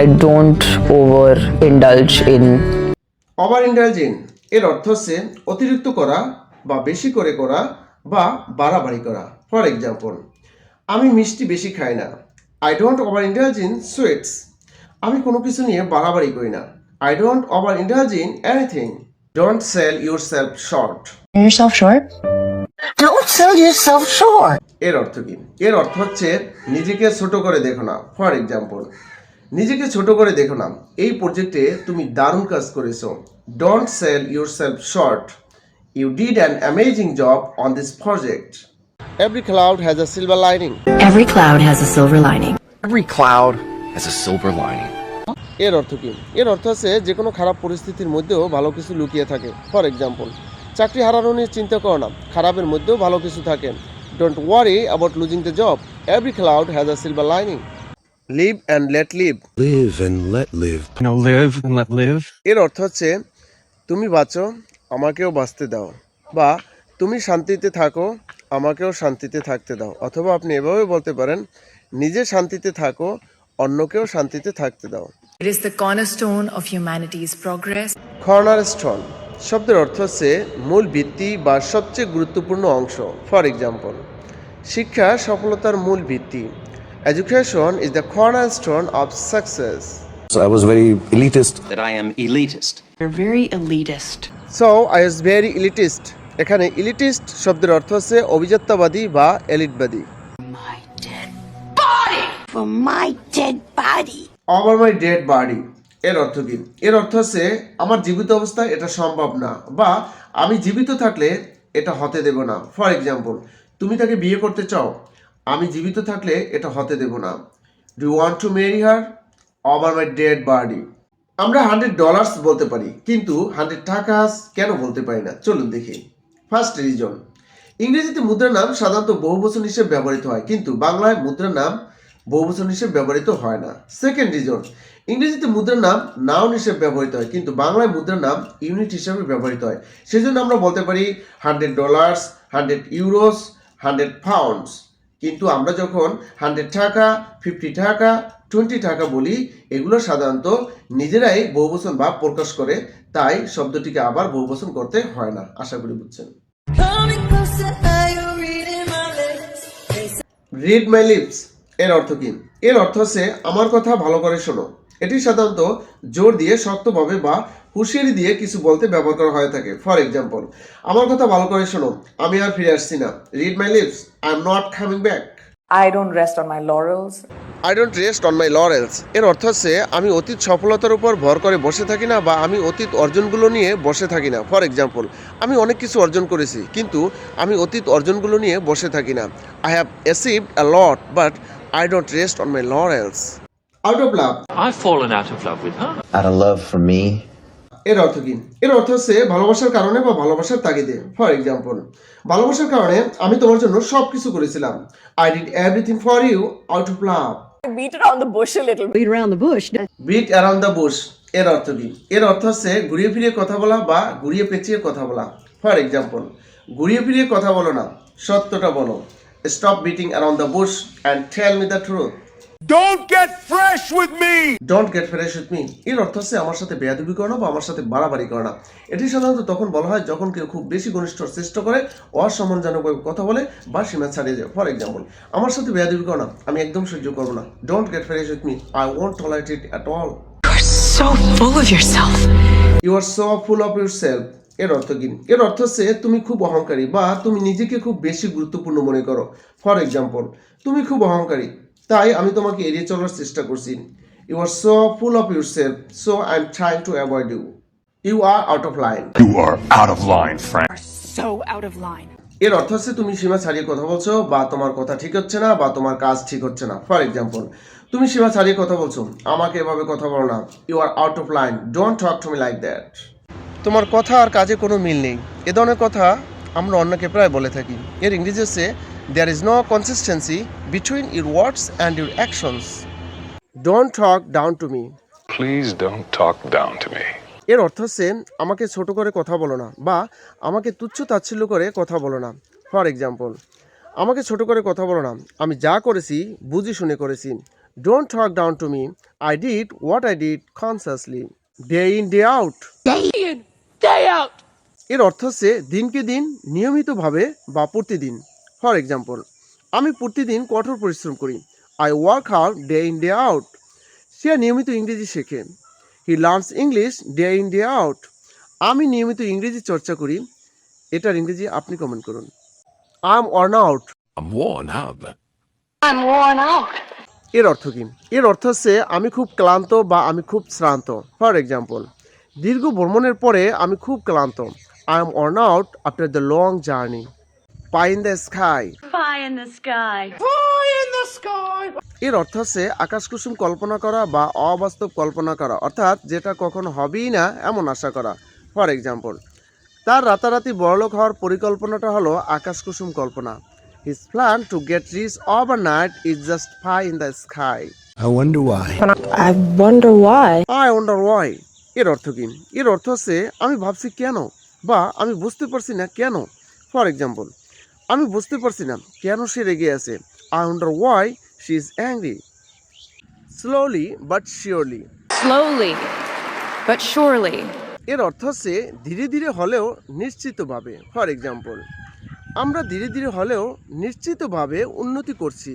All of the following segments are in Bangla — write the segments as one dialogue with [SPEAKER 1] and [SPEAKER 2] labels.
[SPEAKER 1] I don't overindulge in.
[SPEAKER 2] Over intelligent এর অর্থ হচ্ছে অতিরিক্ত করা বা বেশি করে করা বা বাড়াবাড়ি করা। ফর এক্সাম্পল, আমি মিষ্টি বেশি খাই না। I don't overindulge in sweets. আমি কোনো কিছু নিয়ে বাড়াবাড়ি করি না। I don't overindulge in anything. Don't sell yourself short.
[SPEAKER 3] yourself short? Don't sell yourself short.
[SPEAKER 2] এর অর্থ কি? এর অর্থ হচ্ছে নিজেকে ছোট করে দেখো না। ফর এক্সাম্পল, নিজেকে ছোট করে দেখো না, এই প্রজেক্টে তুমি দারুণ কাজ করেছো। Don't sell yourself short, you did an amazing job on this project. Every cloud has a silver lining.
[SPEAKER 3] Every cloud has a silver lining.
[SPEAKER 4] Every cloud has a silver lining.
[SPEAKER 2] এর অর্থ কি? এর অর্থ আছে যে কোনো খারাপ পরিস্থিতির মধ্যেও ভালো কিছু লুকিয়ে থাকে। ফর এক্সাম্পল, চাকরি হারানো নিয়ে চিন্তা করো না, খারাপের মধ্যেও ভালো কিছু থাকে। Don't worry about losing the job, every cloud has a silver lining. Live and let live.
[SPEAKER 5] Live and let live.
[SPEAKER 4] Live and let live.
[SPEAKER 2] এর অর্থ হচ্ছে তুমি বাঁচো, আমাকেও বাঁচতে দাও, বা তুমি শান্তিতে থাকো, আমাকেও শান্তিতে থাকতে দাও। অথবা আপনি এভাবে বলতে পারেন, নিজে শান্তিতে থাকো, অন্যকেও শান্তিতে থাকতে দাও।
[SPEAKER 6] It is the cornerstone of humanity's progress.
[SPEAKER 2] Corner stone শব্দের অর্থ হচ্ছে মূল ভিত্তি বা সবচেয়ে গুরুত্বপূর্ণ অংশ। ফর এক্সাম্পল, শিক্ষা সফলতার মূল ভিত্তি। Education is the corner stone of success.
[SPEAKER 5] So I was very elitist.
[SPEAKER 4] That I am elitist.
[SPEAKER 6] You're very elitist.
[SPEAKER 2] So I was very elitist. এখানে ইলিটিস্ট শব্দের অর্থ হচ্ছে অভিজাত্যবাদী বা এলিটবাদী।
[SPEAKER 3] My dead body. For my dead body.
[SPEAKER 2] Over my dead body এর অর্থ কি? এর অর্থ হচ্ছে আমার জীবিত অবস্থায় এটা সম্ভব না, বা আমি জীবিত থাকলে এটা হতে দেব না। ফর এক্সাম্পল, তুমি তাকে বিয়ে করতে চাও, আমি জীবিত থাকলে এটা হতে দেব না। Do you want to marry her? Over my dead body. আমরা $100 বলতে পারি, কিন্তু 100 টাকা কেন বলতে পারি না? চলুন দেখি। ফার্স্ট রিজন, ইংরেজিতে মুদ্রার নাম সাধারণত বহুবচন হিসেবে ব্যবহৃত হয়, কিন্তু বাংলায় মুদ্রার নাম বহুবচন হিসেবে ব্যবহৃত হয় না। সেকেন্ড রিজন, ইংরেজিতে মুদ্রার নাম নাউন হিসেবে ব্যবহৃত হয়, কিন্তু বাংলায় মুদ্রার নাম ইউনিট হিসেবে ব্যবহৃত হয়। সেজন্য আমরা বলতে পারি $100, €100, £100। কিন্তু আমরা যখন 100 টাকা, 50 টাকা, 20 টাকা বলি, এগুলো সাধারণত নিজেরাই বহুবচন ভাব প্রকাশ করে, তাই শব্দটিকে আবার বহুবচন করতে হয় না। আশা করি বুঝছেন। রিড মাই লিপস এর অর্থ কি? এর অর্থ হচ্ছে আমার কথা ভালো করে শোনো। এটি সাধারণত জোর দিয়ে, শক্তভাবে বা হুঁশিয়ারি দিয়ে কিছু বলতে ব্যবহার করা হয়ে থাকে। ফর এক্সাম্পল, আমার কথা ভালো করে শোনো, আমি আর ফিরে আসছি না। Read my lips, I am not coming back.
[SPEAKER 7] I don't rest on my laurels.
[SPEAKER 2] I don't rest on my laurels এর অর্থ হচ্ছে আমি অতীত সফলতার উপর ভর করে বসে থাকি না, বা আমি অতীত অর্জনগুলো নিয়ে বসে থাকি না। ফর এক্সাম্পল, আমি অনেক কিছু অর্জন করেছি, কিন্তু আমি অতীত অর্জনগুলো নিয়ে বসে থাকি না। I have achieved a lot, but I don't rest on my laurels. Out of love
[SPEAKER 8] I've fallen out of love with her.
[SPEAKER 5] Out of love for me.
[SPEAKER 2] এর অর্থ কি? এর অর্থ হচ্ছে ভালোবাসার কারণে বা ভালোবাসার তাগিদে। ফর এক্সাম্পল, ভালোবাসার কারণে আমি তোমার জন্য সব কিছু করেছিলাম। I did everything for you out of love.
[SPEAKER 7] Beat around the bush a little bit.
[SPEAKER 3] Beat around the bush.
[SPEAKER 2] Bit around the Bush এর অর্থ কি? এর অর্থ হচ্ছে ঘুরিয়ে ফিরিয়ে কথা বলা বা ঘুরিয়ে পেঁচিয়ে কথা বলা। ফর এক্সাম্পল, ঘুরিয়ে ফিরিয়ে কথা বলো না, সত্যটা বলো। Stop beating around the bush and tell me the truth.
[SPEAKER 4] Don't get fresh with me.
[SPEAKER 2] Don't get fresh with me এর অর্থ হচ্ছে আমার সাথে বেয়াদবি করো না বা আমার সাথে বাড়াবাড়ি করো না। এটি সাধারণত তখন বলা হয় যখন কেউ খুব বেশি ঘনিষ্ঠ চেষ্টা করে, অসম্মানজনকভাবে কথা বলে বা সীমা ছাড়িয়ে যায়। ফর এক্সাম্পল, আমার সাথে বেয়াদবি করো না, আমি একদম সহ্য করবো না। Don't get fresh with me, I won't tolerate it at all.
[SPEAKER 6] So full of yourself.
[SPEAKER 2] You are so full of yourself এর অর্থ কি? এর অর্থ হচ্ছে তুমি খুব অহংকারী, বা তুমি নিজেকে খুব বেশি গুরুত্বপূর্ণ মনে করো। ফর এক্সাম্পল, তুমি খুব অহংকারী, তাই আমি তোমাকে এড়িয়ে চলার চেষ্টা করছি। You are so full of yourself, so I am trying to avoid you. You are out of line.
[SPEAKER 4] You are out of line, Frank.
[SPEAKER 6] So out of line.
[SPEAKER 2] এর অর্থ হচ্ছে তুমি সীমা ছাড়িয়ে কথা বলছো, বা তোমার কথা ঠিক হচ্ছে না, বা তোমার কাজ ঠিক হচ্ছে না। ফর এক্সাম্পল, তুমি সীমা ছাড়িয়ে কথা বলছো, আমাকে এভাবে কথা বলো না। You are out of line, don't talk to me like that. তোমার কথা আর কাজে কোনো মিল নেই। এ ধরনের কথা আমরা অন্যকে প্রায় বলে থাকি। এর ইংরেজি হচ্ছে there is no consistency between your words and your actions. Don't talk down to me.
[SPEAKER 8] Please don't talk down to me.
[SPEAKER 2] এর অর্থ হচ্ছে আমাকে ছোট করে কথা বলো না, বা আমাকে তুচ্ছ তাচ্ছিল্য করে কথা বলো না। ফর এক্সাম্পল, আমাকে ছোট করে কথা বলো না, আমি যা করেছি বুঝে শুনে করেছি। Don't talk down to me. I did what I did consciously. Day in, day out. এর অর্থ হচ্ছে দিনকে দিন নিয়মিতভাবে বা প্রতিদিন। ফর এক্সাম্পল, আমি প্রতিদিন কঠোর পরিশ্রম করি। I work hard day in day out. সে নিয়মিত ইংরেজি শেখে। He learns English day in day out. আমি নিয়মিত ইংরেজি চর্চা করি। এটার ইংরেজি আপনি কমেন্ট করুন। I am worn out.
[SPEAKER 4] I'm worn out.
[SPEAKER 2] এর অর্থ কি? এর অর্থ হচ্ছে আমি খুব ক্লান্ত বা আমি খুব শ্রান্ত। ফর এক্সাম্পল, দীর্ঘ ভ্রমণের পরে আমি খুব ক্লান্ত। I am worn out after the long journey. Pie in the sky. এর অর্থ হচ্ছে আকাশকুসুম কল্পনা করা বা অবাস্তব কল্পনা করা, অর্থাৎ যেটা কখনো হবেই না এমন আশা করা। ফর এক্সাম্পল, তার রাতারাতি বড়লোক হওয়ার পরিকল্পনাটা হলো আকাশকুসুম কল্পনা। His plan to get rich overnight is just pie in the sky.
[SPEAKER 5] I wonder why.
[SPEAKER 1] I wonder why.
[SPEAKER 2] I wonder why. এর অর্থ কি? এর অর্থ হচ্ছে আমি ভাবছি কেন, বা আমি বুঝতে পারছি না কেন। ফর এক্সাম্পল, আমি বুঝতে পারছি না কেন সে রেগে আছে। I wonder why she is angry. Slowly but surely.
[SPEAKER 6] Slowly, but surely.
[SPEAKER 2] এর অর্থ হচ্ছে ধীরে ধীরে হলেও নিশ্চিতভাবে। ফর এক্সাম্পল, আমরা ধীরে ধীরে হলেও নিশ্চিতভাবে উন্নতি করছি।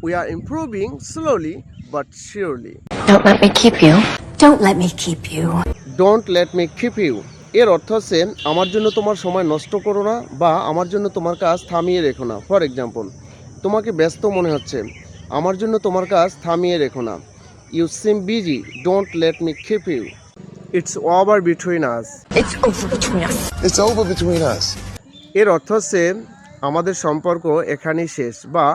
[SPEAKER 2] We are improving slowly but surely.
[SPEAKER 3] Don't let me keep you. Don't let me keep you.
[SPEAKER 2] Don't let me keep you. এর অর্থ হচ্ছে আমার জন্য তোমার সময় নষ্ট করো না, বা আমার জন্য তোমার কাজ থামিয়ে রেখো না। ফর এক্সাম্পল, তোমাকে ব্যস্ত মনে হচ্ছে, আমার জন্য তোমার কাজ থামিয়ে রেখো না। You seem busy, don't let me keep you. It's over between us.
[SPEAKER 3] It's over between us.
[SPEAKER 5] It's over between us.
[SPEAKER 2] এর অর্থ হচ্ছে আমাদের সম্পর্ক এখানেই শেষ, বা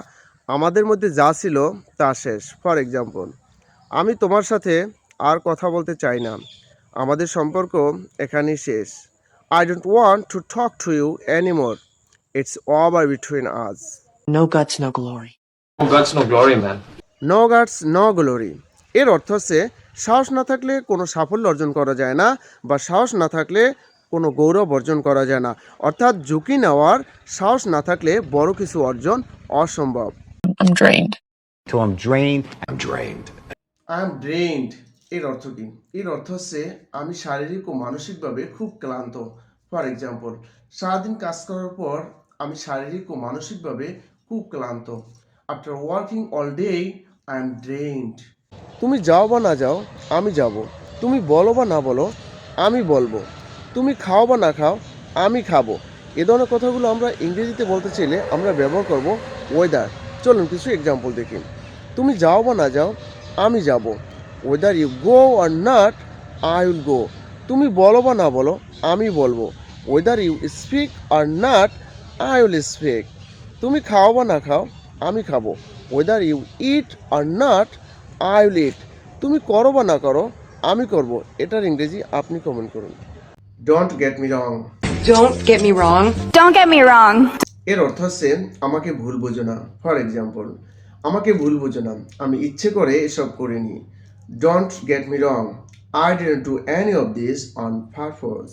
[SPEAKER 2] আমাদের মধ্যে যা ছিল তা শেষ। ফর এক্সাম্পল, আমি তোমার সাথে আর কথা বলতে চাই না, আমাদের সম্পর্ক এখানেই শেষ। I don't want to talk to you anymore, it's over between us.
[SPEAKER 1] No guts, no glory.
[SPEAKER 8] No guts, no glory, man.
[SPEAKER 2] No guts no glory. এর অর্থ হচ্ছে সাহস না থাকলে কোনো সাফল্য অর্জন করা যায় না, বা সাহস না থাকলে কোনো গৌরব অর্জন করা যায় না। অর্থাৎ ঝুঁকি নেওয়ার সাহস না থাকলে বড় কিছু অর্জন অসম্ভব।
[SPEAKER 1] I'm drained.
[SPEAKER 5] So I'm drained. I'm drained.
[SPEAKER 2] I am drained. এর অর্থ কি? এর অর্থ হচ্ছে আমি শারীরিক ও মানসিকভাবে খুব ক্লান্ত। ফর এক্সাম্পল, সারাদিন কাজ করার পর আমি শারীরিক ও মানসিকভাবে খুব ক্লান্ত। After working all day I am drained. তুমি যাও বা না যাও আমি যাব। তুমি বলো বা না বলো আমি বলবো। তুমি খাও বা না খাও আমি খাবো। এ ধরনের কথাগুলো আমরা ইংরেজিতে বলতে চাইলে আমরা ব্যবহার করব ওয়েদার। চলুন কিছু এক্সাম্পল দেখি। তুমি যাও বা না যাও আমি যাব। Whether you go or not I will go. তুমি বলো বা না বলো আমি বলবো। Whether you speak or not I will speak. তুমি খাও বা না খাও আমি খাবো। Whether you eat or not I will eat. তুমি করো বা না করো আমি করব। এটার ইংরেজি আপনি কমেন্ট করুন। Don't get me wrong.
[SPEAKER 6] Don't get me wrong.
[SPEAKER 3] Don't get me wrong.
[SPEAKER 2] এর অর্থ হচ্ছে আমাকে ভুল বোঝো না। ফর এক্সাম্পল, আমাকে ভুল বোঝো না, আমি ইচ্ছে করে এসব করিনি। Don't get me wrong, I didn't do any of this on purpose.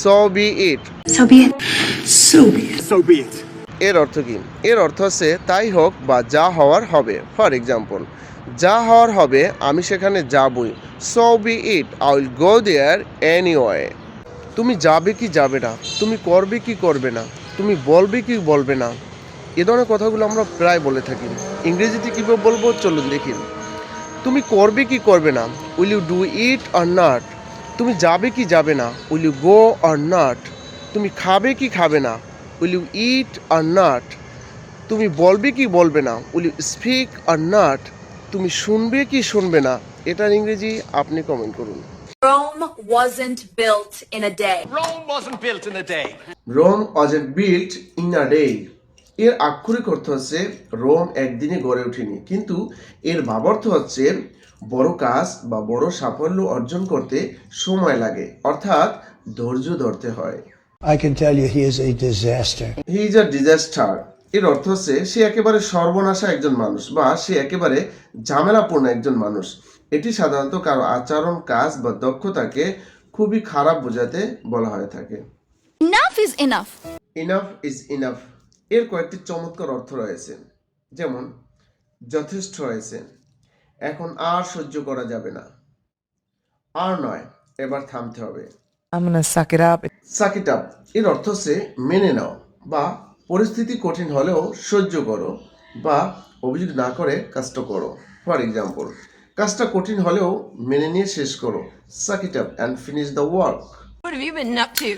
[SPEAKER 2] So be it.
[SPEAKER 3] So be it. So be it.
[SPEAKER 4] So be it.
[SPEAKER 2] এর অর্থ কি? এর অর্থ হচ্ছে তাই হোক বা যা হওয়ার হবে। ফর এক্সাম্পল, যা হওয়ার হবে আমি সেখানে যাবই। So be it, I will go there anyway. তুমি যাবে কি যাবে না, তুমি করবে কি করবে না, তুমি বলবে কি বলবে না, এ ধরনের কথাগুলো আমরা প্রায় বলে থাকি। ইংরেজিতে কীভাবে বলবো চলুন দেখি। তুমি করবে কি করবে না, will you do it or not. তুমি যাবে কি যাবে না, will you go or not. তুমি খাবে কি খাবে না, will you eat or not. তুমি বলবে কি বলবে না, will you speak or not. তুমি শুনবে কি শুনবে না, এটার ইংরেজি আপনি কমেন্ট করুন।
[SPEAKER 6] Rome wasn't built in a day.
[SPEAKER 4] Rome wasn't built in a day.
[SPEAKER 2] Rome wasn't built in a day। এর আক্ষরিক অর্থ হচ্ছে রোম একদিনে গড়ে ওঠেনি, কিন্তু এর ভাবার্থ হচ্ছে বড় কাজ বা বড় সাফল্য অর্জন করতে সময় লাগে, অর্থাৎ ধৈর্য ধরতে হয়।
[SPEAKER 5] I can tell you he is a disaster.
[SPEAKER 2] He is a disaster. এর অর্থ হচ্ছে সে একেবারে সর্বনাশা একজন মানুষ, বা সে একেবারে ঝামেলাপূর্ণ একজন মানুষ। এটি সাধারণত কারো আচরণ, কাজ বা দক্ষতাকে খুবই খারাপ বোঝাতে বলা হয়ে থাকে।
[SPEAKER 3] Enough is enough.
[SPEAKER 2] Enough is enough এর কয়েকটি চমৎকার অর্থ রয়েছে, যেমন যথেষ্ট রয়েছে, এখন আর সহ্য করা যাবে না। আর নয়, এবার থামতে হবে।
[SPEAKER 1] I'm gonna suck it up.
[SPEAKER 2] Suck it up এর অর্থ হচ্ছে মেনে নাও বা পরিস্থিতি কঠিন হলেও সহ্য করো বা অভিযোগ না করে কাজটা করো। ফর এক্সাম্পল, কাজটা কঠিন হলেও মেনে নিয়ে শেষ করো। Suck it up and finish the work.
[SPEAKER 3] What have you been up to?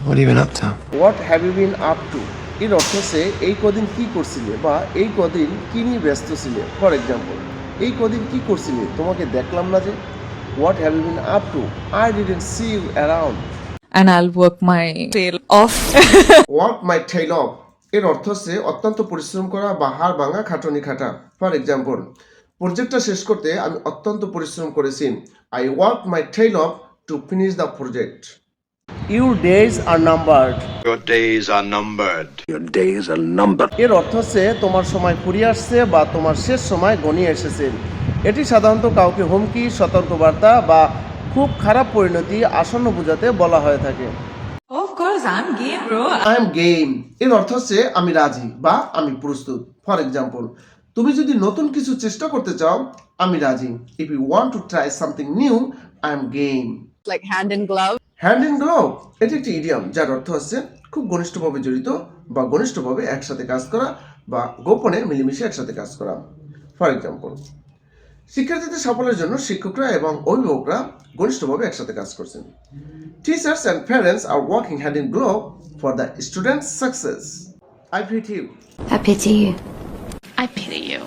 [SPEAKER 5] What have you been up to?
[SPEAKER 2] What have you been up to এর অর্থ হচ্ছে এই কদিন কি করছিলে বা এই কদিন কি নিয়ে ব্যস্ত ছিলে। ফর এক্সাম্পল, এই কদিন কি করছিলে, তোমাকে দেখলাম না যে। What have you been up to, I didn't see you around.
[SPEAKER 1] And I'll work my tail off.
[SPEAKER 2] Work my tail off এর অর্থ হচ্ছে অত্যন্ত পরিশ্রম করা বা হাড় ভাঙা খাটুনি খাটা। ফর এক্সাম্পল, প্রজেক্টটা শেষ করতে আমি অত্যন্ত পরিশ্রম করেছি। I work my tail off to finish the project. Your days are numbered
[SPEAKER 5] Your days are numbered. Your days are numbered.
[SPEAKER 2] এর অর্থ হচ্ছে তোমার সময় ফুরিয়ে আসছে বা তোমার শেষ সময় ঘনিয়ে এসেছে। এটি সাধারণত কাউকে হুমকি, সতর্কবার্তা বা খুব খারাপ পরিণতি আসন্ন বোঝাতে বলা হয়ে থাকে।
[SPEAKER 6] Of course, I'm game, bro.
[SPEAKER 2] I am game এর অর্থ হচ্ছে আমি রাজি বা আমি প্রস্তুত। ফর এক্সাম্পল, তুমি যদি নতুন কিছু চেষ্টা করতে চাও, আমি রাজি। If you want to try something new, I am game.
[SPEAKER 7] Like hand in glove.
[SPEAKER 2] Hand in glove এটি একটি ইডিয়াম যার অর্থ হচ্ছে খুব ঘনিষ্ঠভাবে জড়িত বা ঘনিষ্ঠভাবে একসাথে কাজ করা বা গোপনে মিলেমিশে একসাথে কাজ করা। ফর এক্সাম্পল, শিক্ষার্থীদের সাফল্যের জন্য শিক্ষকরা এবং অভিভাবকরা ঘনিষ্ঠভাবে একসাথে কাজ করছেন। Teachers and parents are working hand in glove for the students success. I pity you
[SPEAKER 3] I pity you.
[SPEAKER 6] I pity you.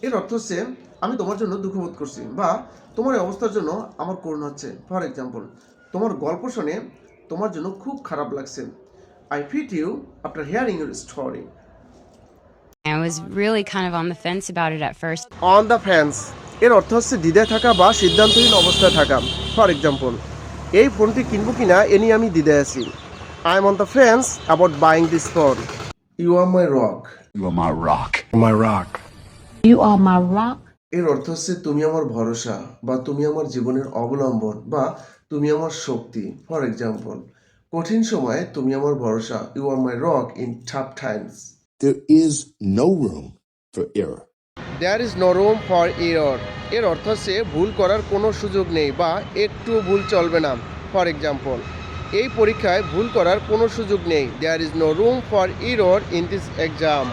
[SPEAKER 2] এর অর্থ হচ্ছে আমি তোমার জন্য দুঃখ বোধ করছি বা তোমার এই অবস্থার জন্য আমার করুণা হচ্ছে। ফর এক্সাম্পল, তোমার গল্প শুনে তোমার জন্য খুব খারাপ লাগছে। I fit you after hearing your story.
[SPEAKER 9] I was really kind of on the fence about it at first.
[SPEAKER 2] On the fans এর অর্থ হচ্ছে দ্বিধায় থাকা বা সিদ্ধান্তহীন অবস্থায় থাকা। ফর এক্সাম্পল, এই ফোনটি কিনবো কিনা এ নিয়ে আমি দ্বিধায় আছি। I am on the fence about buying this phone. You are my rock
[SPEAKER 5] You are my rock. My rock.
[SPEAKER 3] You are my rock.
[SPEAKER 2] এর অর্থ হচ্ছে তুমি আমার ভরসা বা তুমি আমার জীবনের অবলম্বন বা তুমি আমার শক্তি। ফর এক্সাম্পল, কঠিন সময়ে তুমি আমার ভরসা। You are my rock in tough times.
[SPEAKER 5] There is no room for error.
[SPEAKER 2] There is no room for error এর অর্থ হচ্ছে ভুল করার কোনো সুযোগ নেই বা একটু ভুল চলবে না। ফর এক্সাম্পল, এই পরীক্ষায় ভুল করার কোনো সুযোগ নেই। There is no room for error in this exam.